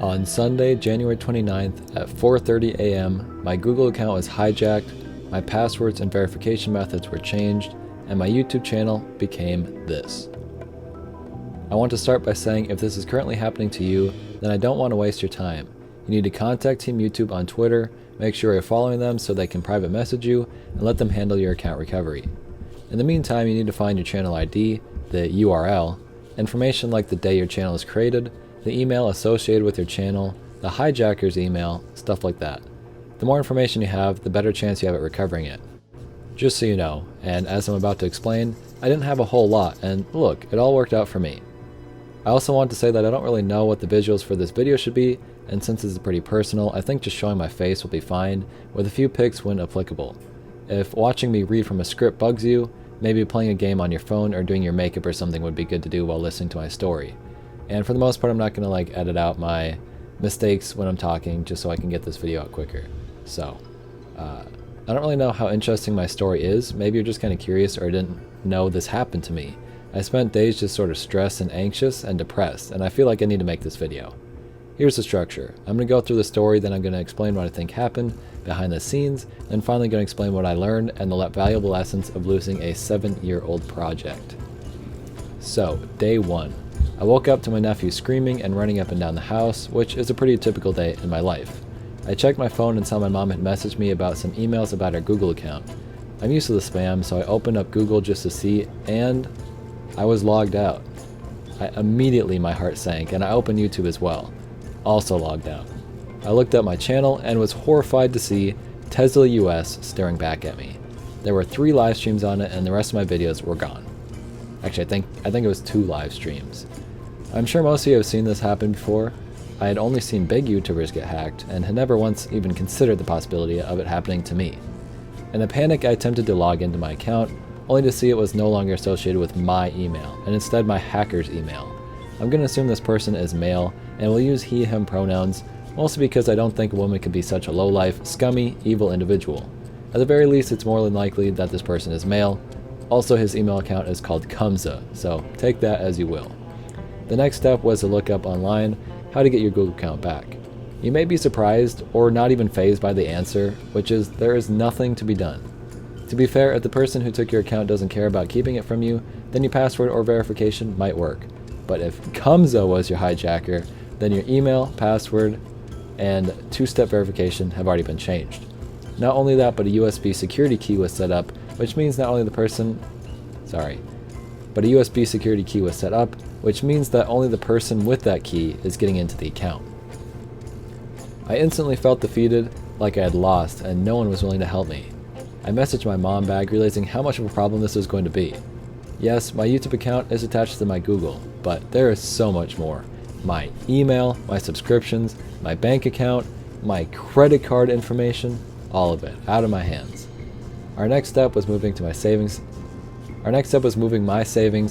On Sunday, January 29th at 4:30 a.m., my Google account was hijacked, my passwords and verification methods were changed, and my YouTube channel became this. I want to start by saying if this is currently happening to you, then I don't want to waste your time. You need to contact Team YouTube on Twitter, make sure you're following them so they can private message you, and let them handle your account recovery. In the meantime, you need to find your channel ID, the URL, information like the day your channel is created, the email associated with your channel, the hijacker's email, stuff like that. The more information you have, the better chance you have at recovering it. Just so you know, and as I'm about to explain, I didn't have a whole lot, and look, it all worked out for me. I also want to say that I don't really know what the visuals for this video should be, and since this is pretty personal, I think just showing my face will be fine, with a few pics when applicable. If watching me read from a script bugs you, maybe playing a game on your phone or doing your makeup or something would be good to do while listening to my story. And for the most part, I'm not going to edit out my mistakes when I'm talking just so I can get this video out quicker. So, I don't really know how interesting my story is. Maybe you're just kind of curious or didn't know this happened to me. I spent days just sort of stressed and anxious and depressed, and I feel like I need to make this video. Here's the structure. I'm going to go through the story, then I'm going to explain what I think happened behind the scenes, and finally going to explain what I learned and the valuable lessons of losing a 7-year-old project. So, day 1. I woke up to my nephew screaming and running up and down the house, which is a pretty typical day in my life. I checked my phone and saw my mom had messaged me about some emails about her Google account. I'm used to the spam, so I opened up Google just to see, and I was logged out. Immediately my heart sank, and I opened YouTube as well. Also logged out. I looked at my channel and was horrified to see Tesla US staring back at me. There were 3 live streams on it, and the rest of my videos were gone. Actually, I think it was 2 live streams. I'm sure most of you have seen this happen before. I had only seen big YouTubers get hacked, and had never once even considered the possibility of it happening to me. In a panic, I attempted to log into my account, only to see it was no longer associated with my email, and instead my hacker's email. I'm going to assume this person is male, and will use he, him pronouns, mostly because I don't think a woman could be such a low-life, scummy, evil individual. At the very least, it's more than likely that this person is male. Also, his email account is called Kumza, so take that as you will. The next step was to look up online how to get your Google account back. You may be surprised or not even fazed by the answer, which is there is nothing to be done. To be fair, if the person who took your account doesn't care about keeping it from you, then your password or verification might work. But if Kumza was your hijacker, then your email, password, and 2-step verification have already been changed. Not only that, but a USB security key was set up, which means not only the person... But a USB security key was set up, which means that only the person with that key is getting into the account. I instantly felt defeated, like I had lost, and no one was willing to help me. I messaged my mom back, realizing how much of a problem this was going to be. Yes, my YouTube account is attached to my Google, but there is so much more. My email, my subscriptions, my bank account, my credit card information, all of it, out of my hands. Our next step was moving my savings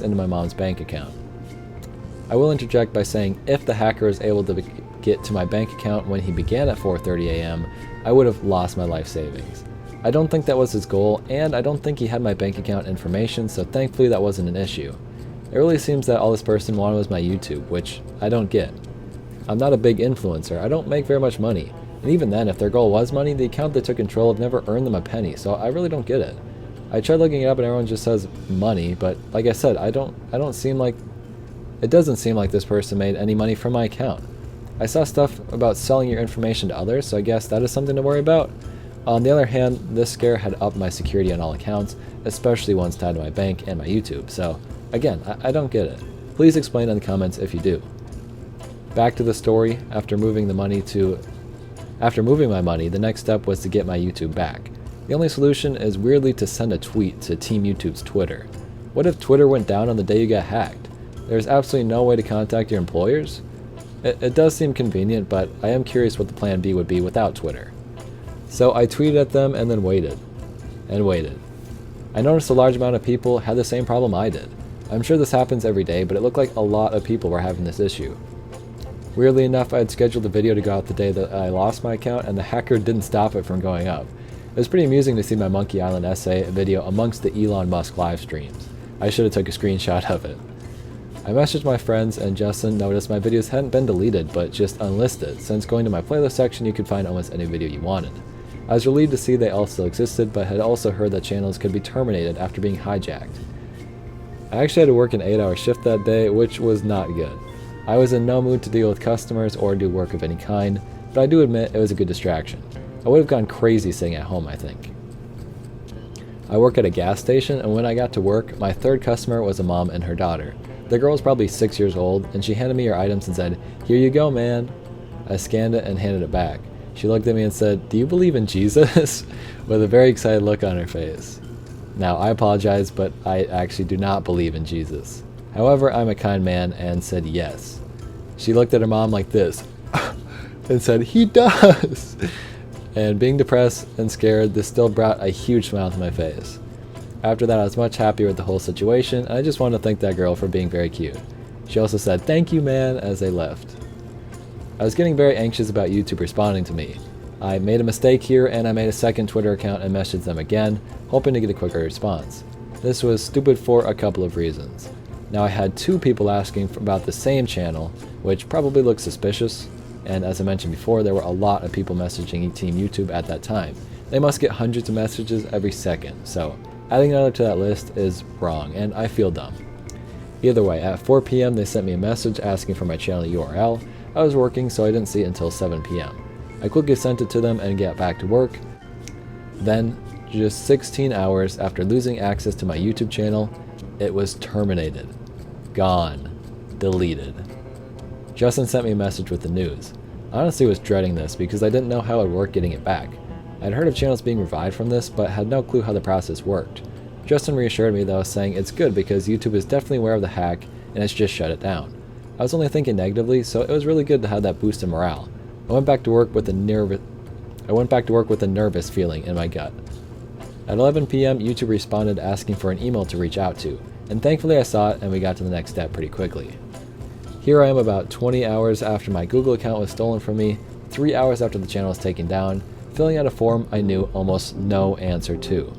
into my mom's bank account. I will interject by saying if the hacker was able to get to my bank account when he began at 4:30 a.m., I would have lost my life savings. I don't think that was his goal, and I don't think he had my bank account information, so thankfully that wasn't an issue. It really seems that all this person wanted was my YouTube, which I don't get. I'm not a big influencer, I don't make very much money, and even then, if their goal was money, the account they took control of never earned them a penny, so I really don't get it. I tried looking it up and everyone just says money, but like I said, it doesn't seem like this person made any money from my account. I saw stuff about selling your information to others, so I guess that is something to worry about. On the other hand, this scare had upped my security on all accounts, especially ones tied to my bank and my YouTube, so again, I don't get it. Please explain in the comments if you do. Back to the story, after moving my money, the next step was to get my YouTube back. The only solution is weirdly to send a tweet to Team YouTube's Twitter. What if Twitter went down on the day you got hacked? There's absolutely no way to contact your employers? It does seem convenient, but I am curious what the plan B would be without Twitter. So I tweeted at them and then waited. And waited. I noticed a large amount of people had the same problem I did. I'm sure this happens every day, but it looked like a lot of people were having this issue. Weirdly enough, I had scheduled a video to go out the day that I lost my account, and the hacker didn't stop it from going up. It was pretty amusing to see my Monkey Island essay video amongst the Elon Musk live streams. I should have took a screenshot of it. I messaged my friends and Justin noticed my videos hadn't been deleted but just unlisted, since going to my playlist section you could find almost any video you wanted. I was relieved to see they all still existed, but had also heard that channels could be terminated after being hijacked. I actually had to work an 8-hour shift that day, which was not good. I was in no mood to deal with customers or do work of any kind, but I do admit it was a good distraction. I would have gone crazy sitting at home, I think. I work at a gas station, and when I got to work, my third customer was a mom and her daughter. The girl was probably 6 years old, and she handed me her items and said, "Here you go, man." I scanned it and handed it back. She looked at me and said, "Do you believe in Jesus?" with a very excited look on her face. Now, I apologize, but I actually do not believe in Jesus. However, I'm a kind man and said yes. She looked at her mom like this and said, "He does!" And being depressed and scared, this still brought a huge smile to my face. After that, I was much happier with the whole situation, and I just wanted to thank that girl for being very cute. She also said, "Thank you, man," as they left. I was getting very anxious about YouTube responding to me. I made a mistake here, and I made a second Twitter account and messaged them again, hoping to get a quicker response. This was stupid for a couple of reasons. Now, I had 2 people asking about the same channel, which probably looked suspicious, and as I mentioned before, there were a lot of people messaging Team YouTube at that time. They must get hundreds of messages every second, so adding another to that list is wrong, and I feel dumb. Either way, at 4 p.m. they sent me a message asking for my channel URL. I was working, so I didn't see it until 7 p.m. I quickly sent it to them and got back to work. Then, just 16 hours after losing access to my YouTube channel, it was terminated. Gone. Deleted. Justin sent me a message with the news. I honestly was dreading this because I didn't know how it would work getting it back. I'd heard of channels being revived from this, but had no clue how the process worked. Justin reassured me though, saying it's good because YouTube is definitely aware of the hack and it's just shut it down. I was only thinking negatively, so it was really good to have that boost in morale. I went back to work with a nervous feeling in my gut. At 11 p.m., YouTube responded asking for an email to reach out to, and thankfully I saw it and we got to the next step pretty quickly. Here I am about 20 hours after my Google account was stolen from me, 3 hours after the channel was taken down, filling out a form I knew almost no answer to.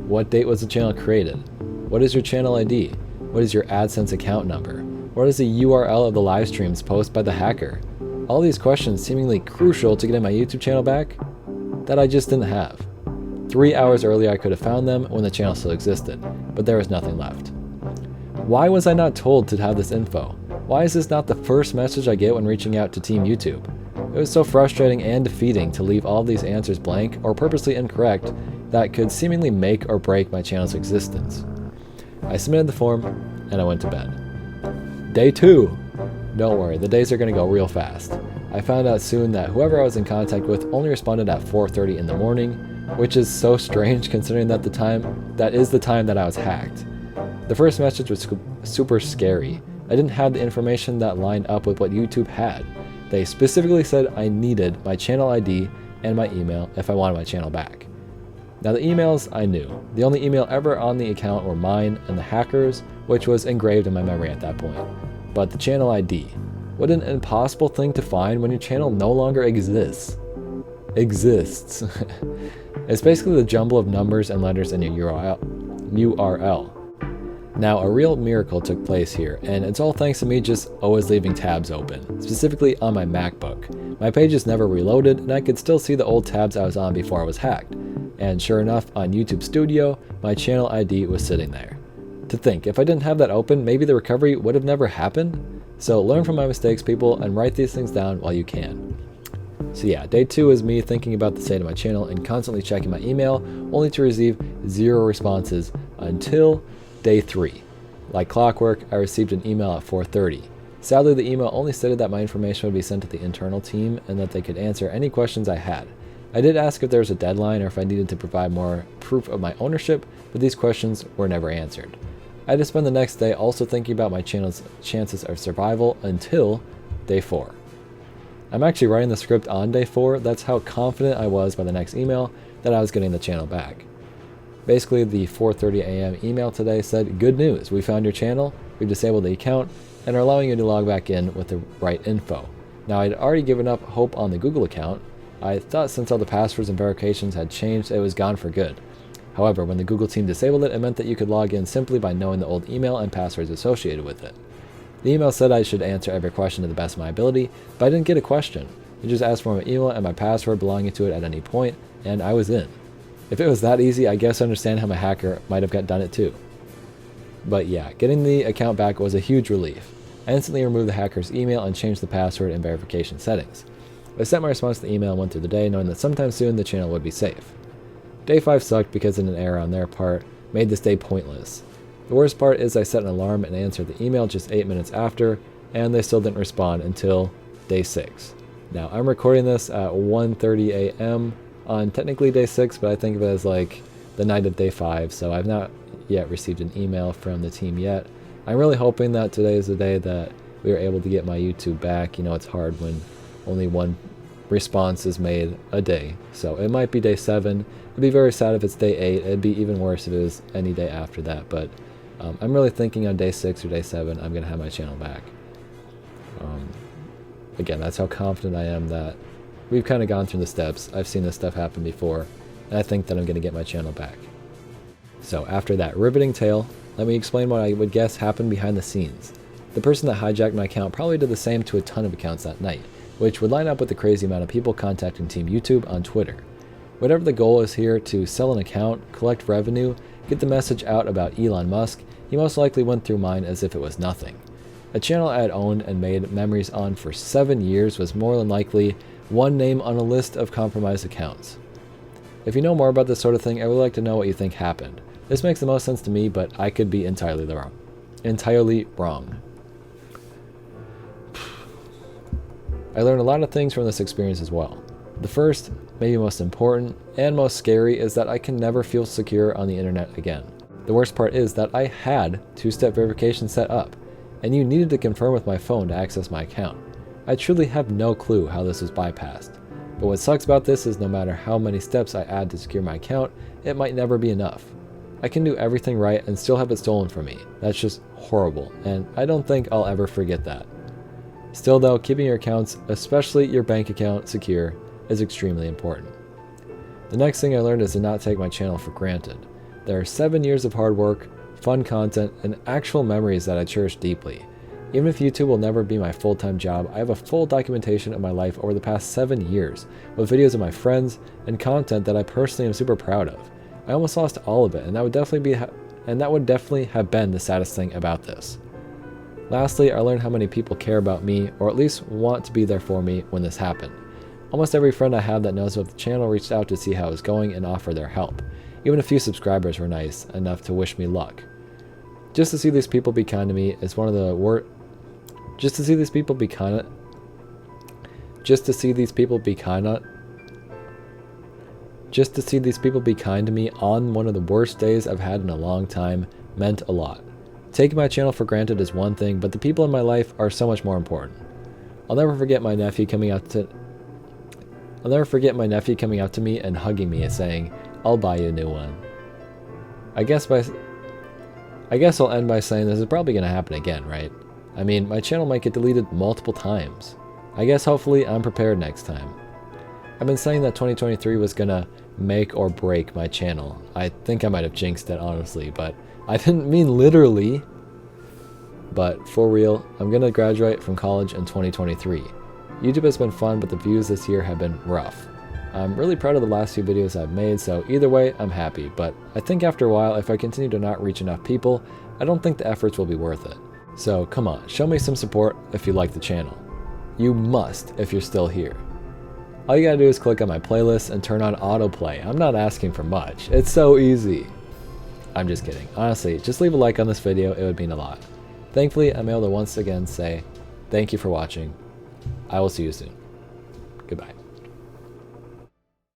What date was the channel created? What is your channel ID? What is your AdSense account number? What is the URL of the live streams posted by the hacker? All these questions seemingly crucial to getting my YouTube channel back that I just didn't have. 3 hours earlier I could have found them when the channel still existed, but there was nothing left. Why was I not told to have this info? Why is this not the first message I get when reaching out to Team YouTube? It was so frustrating and defeating to leave all these answers blank or purposely incorrect that could seemingly make or break my channel's existence. I submitted the form and I went to bed. Day 2. Don't worry, the days are going to go real fast. I found out soon that whoever I was in contact with only responded at 4:30 in the morning, which is so strange considering that that is the time that I was hacked. The first message was super scary. I didn't have the information that lined up with what YouTube had. They specifically said I needed my channel ID and my email if I wanted my channel back. Now the emails I knew. The only email ever on the account were mine and the hackers, which was engraved in my memory at that point. But the channel ID. What an impossible thing to find when your channel no longer exists. It's basically the jumble of numbers and letters in your URL. Now, a real miracle took place here, and it's all thanks to me just always leaving tabs open, specifically on my MacBook. My pages never reloaded, and I could still see the old tabs I was on before I was hacked. And sure enough, on YouTube Studio, my channel ID was sitting there. To think, if I didn't have that open, maybe the recovery would have never happened? So learn from my mistakes, people, and write these things down while you can. So yeah, day 2 is me thinking about the state of my channel and constantly checking my email, only to receive 0 responses until day 3. Like clockwork, I received an email at 4:30. Sadly, the email only stated that my information would be sent to the internal team and that they could answer any questions I had. I did ask if there was a deadline or if I needed to provide more proof of my ownership, but these questions were never answered. I had to spend the next day also thinking about my channel's chances of survival until day 4. I'm actually writing the script on day 4. That's how confident I was by the next email that I was getting the channel back. Basically, the 4:30 a.m. email today said, "Good news, we found your channel, we've disabled the account, and are allowing you to log back in with the right info." Now, I'd already given up hope on the Google account. I thought since all the passwords and verifications had changed, it was gone for good. However, when the Google team disabled it, it meant that you could log in simply by knowing the old email and passwords associated with it. The email said I should answer every question to the best of my ability, but I didn't get a question. It just asked for my email and my password belonging to it at any point, and I was in. If it was that easy, I guess I understand how my hacker might have done it too. But yeah, getting the account back was a huge relief. I instantly removed the hacker's email and changed the password and verification settings. I sent my response to the email and went through the day knowing that sometime soon the channel would be safe. Day 5 sucked because an error on their part made this day pointless. The worst part is I set an alarm and answered the email just 8 minutes after, and they still didn't respond until day 6. Now, I'm recording this at 1:30 a.m. on technically day 6, but I think of it as like the night of day 5, so I've not yet received an email from the team yet. I'm really hoping that today is the day that we are able to get my YouTube back. You know, it's hard when only one response is made a day. So it might be day 7. It'd be very sad if it's day 8. It'd be even worse if it was any day after that. But I'm really thinking on day 6 or day 7, I'm going to have my channel back. Again, that's how confident I am that we've kind of gone through the steps. I've seen this stuff happen before, and I think that I'm going to get my channel back. So after that riveting tale, let me explain what I would guess happened behind the scenes. The person that hijacked my account probably did the same to a ton of accounts that night, which would line up with the crazy amount of people contacting Team YouTube on Twitter. Whatever the goal is here, to sell an account, collect revenue, get the message out about Elon Musk, he most likely went through mine as if it was nothing. A channel I had owned and made memories on for 7 years was more than likely one name on a list of compromised accounts. If you know more about this sort of thing, I would like to know what you think happened. This makes the most sense to me, but I could be entirely wrong. I learned a lot of things from this experience as well. The first, maybe most important, and most scary is that I can never feel secure on the internet again. The worst part is that I had two-step verification set up, and you needed to confirm with my phone to access my account. I truly have no clue how this was bypassed. But what sucks about this is no matter how many steps I add to secure my account, it might never be enough. I can do everything right and still have it stolen from me. That's just horrible, and I don't think I'll ever forget that. Still though, keeping your accounts, especially your bank account, secure is extremely important. The next thing I learned is to not take my channel for granted. There are 7 years of hard work, fun content, and actual memories that I cherish deeply. Even if YouTube will never be my full-time job, I have a full documentation of my life over the past 7 years, with videos of my friends and content that I personally am super proud of. I almost lost all of it, and that would definitely have been the saddest thing about this. Lastly, I learned how many people care about me, or at least want to be there for me when this happened. Almost every friend I have that knows about the channel reached out to see how it was going and offer their help. Even a few subscribers were nice enough to wish me luck. Just to see these people be kind to me is one of the worst. Just to see these people be kind to me on one of the worst days I've had in a long time meant a lot. Taking my channel for granted is one thing, but the people in my life are so much more important. I'll never forget my nephew coming out to me and hugging me and saying, "I'll buy you a new one." I guess I'll end by saying this is probably going to happen again, right? I mean, my channel might get deleted multiple times. I guess hopefully I'm prepared next time. I've been saying that 2023 was going to make or break my channel. I think I might have jinxed it, honestly, but I didn't mean literally. But for real, I'm going to graduate from college in 2023. YouTube has been fun, but the views this year have been rough. I'm really proud of the last few videos I've made, so either way, I'm happy. But I think after a while, if I continue to not reach enough people, I don't think the efforts will be worth it. So come on, show me some support if you like the channel. You must if you're still here. All you gotta do is click on my playlist and turn on autoplay. I'm not asking for much. It's so easy. I'm just kidding. Honestly, just leave a like on this video. It would mean a lot. Thankfully, I'm able to once again say thank you for watching. I will see you soon. Goodbye.